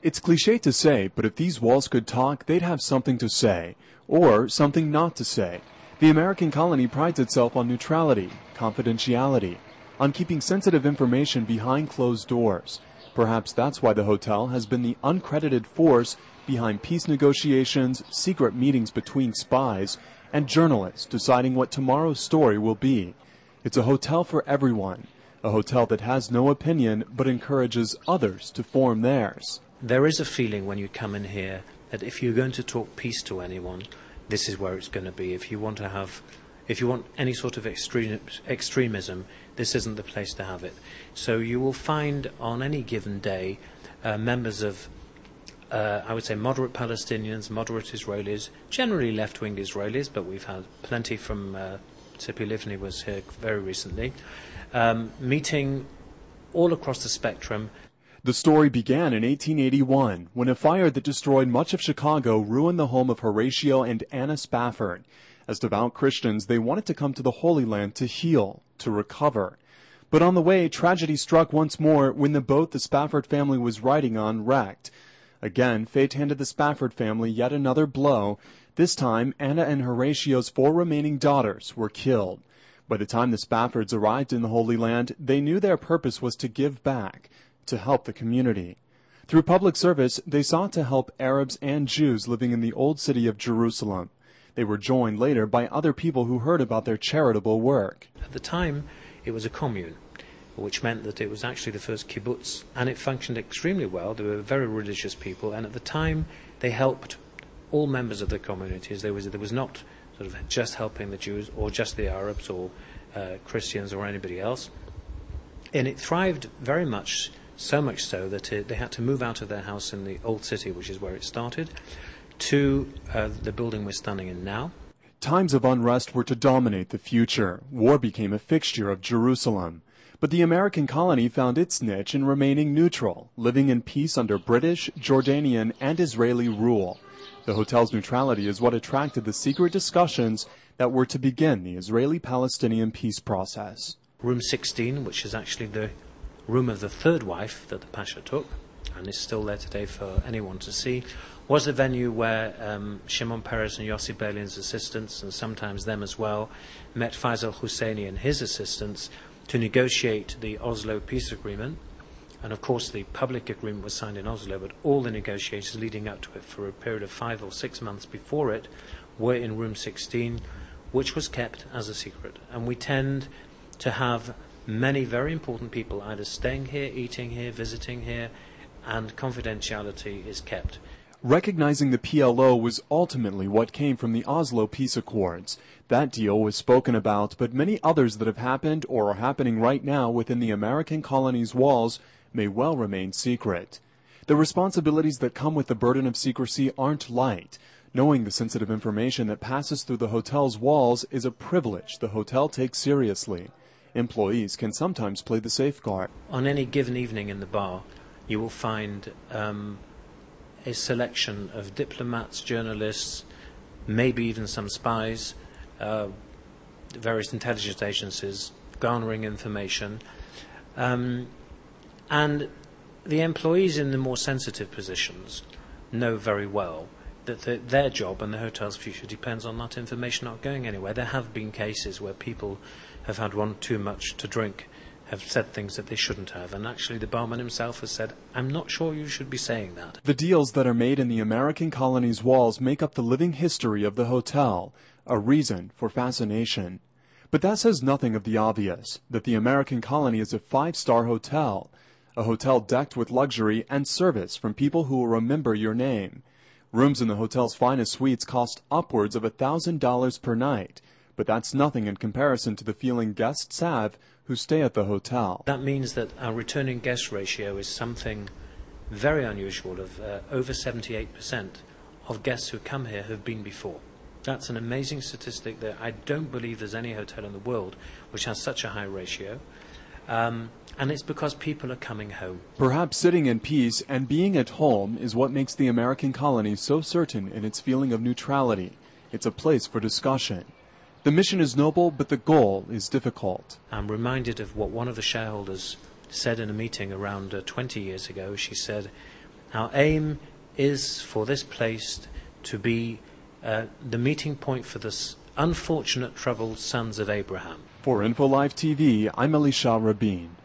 It's cliché to say, but if these walls could talk, they'd have something to say, or something not to say. The American colony prides itself on neutrality, confidentiality, on keeping sensitive information behind closed doors. Perhaps that's why the hotel has been the uncredited force behind peace negotiations, secret meetings between spies, and journalists deciding what tomorrow's story will be. It's a hotel for everyone, a hotel that has no opinion but encourages others to form theirs. There is a feeling when you come in here that if you're going to talk peace to anyone, this is where it's going to be. If you want any sort of extremism, this isn't the place to have it. So you will find on any given day members of, I would say, moderate Palestinians, moderate Israelis, generally left-wing Israelis, but we've had plenty from Tzipi Livni was here very recently, meeting all across the spectrum. The story began in 1881, when a fire that destroyed much of Chicago ruined the home of Horatio and Anna Spafford. As devout Christians, they wanted to come to the Holy Land to heal, to recover. But on the way, tragedy struck once more when the boat the Spafford family was riding on wrecked. Again, fate handed the Spafford family yet another blow. This time, Anna and Horatio's 4 remaining daughters were killed. By the time the Spaffords arrived in the Holy Land, they knew their purpose was to give back, to help the community. Through public service, they sought to help Arabs and Jews living in the old city of Jerusalem. They were joined later by other people who heard about their charitable work. At the time, it was a commune, which meant that it was actually the first kibbutz, and it functioned extremely well. They were very religious people, and at the time, they helped all members of the communities. There was not sort of just helping the Jews or just the Arabs or Christians or anybody else. And it thrived very much, so much so that they had to move out of their house in the old city, which is where it started, to the building we're standing in now. Times of unrest were to dominate the future. War became a fixture of Jerusalem. But the American colony found its niche in remaining neutral, living in peace under British, Jordanian, and Israeli rule. The hotel's neutrality is what attracted the secret discussions that were to begin the Israeli-Palestinian peace process. Room 16, which is actually the room of the third wife that the Pasha took, and is still there today for anyone to see, was the venue where Shimon Peres and Yossi Beilin's assistants, and sometimes them as well, met Faisal Husseini and his assistants to negotiate the Oslo peace agreement. And of course the public agreement was signed in Oslo, but all the negotiations leading up to it for a period of 5 or 6 months before it were in room 16, which was kept as a secret. And we tend to have many very important people either staying here, eating here, visiting here, and confidentiality is kept. Recognizing the PLO was ultimately what came from the Oslo Peace Accords. That deal was spoken about, but many others that have happened or are happening right now within the American colony's walls may well remain secret. The responsibilities that come with the burden of secrecy aren't light. Knowing the sensitive information that passes through the hotel's walls is a privilege the hotel takes seriously. Employees can sometimes play the safeguard. On any given evening in the bar, you will find a selection of diplomats, journalists, maybe even some spies, various intelligence agencies garnering information, and the employees in the more sensitive positions know very well that their job and the hotel's future depends on that information not going anywhere. There have been cases where people have had one too much to drink, have said things that they shouldn't have, and actually the barman himself has said, "I'm not sure you should be saying that." The deals that are made in the American colony's walls make up the living history of the hotel, a reason for fascination. But that says nothing of the obvious, that the American colony is a 5-star hotel, a hotel decked with luxury and service from people who will remember your name. Rooms in the hotel's finest suites cost upwards of $1,000 per night, but that's nothing in comparison to the feeling guests have who stay at the hotel. That means that our returning guest ratio is something very unusual, of over 78% of guests who come here have been before. That's an amazing statistic that I don't believe there's any hotel in the world which has such a high ratio. And it's because people are coming home. Perhaps sitting in peace and being at home is what makes the American colony so certain in its feeling of neutrality. It's a place for discussion. The mission is noble, but the goal is difficult. I'm reminded of what one of the shareholders said in a meeting around 20 years ago. She said, Our aim is for this place to be the meeting point for the unfortunate troubled sons of Abraham. For InfoLive TV, I'm Elisha Rabin.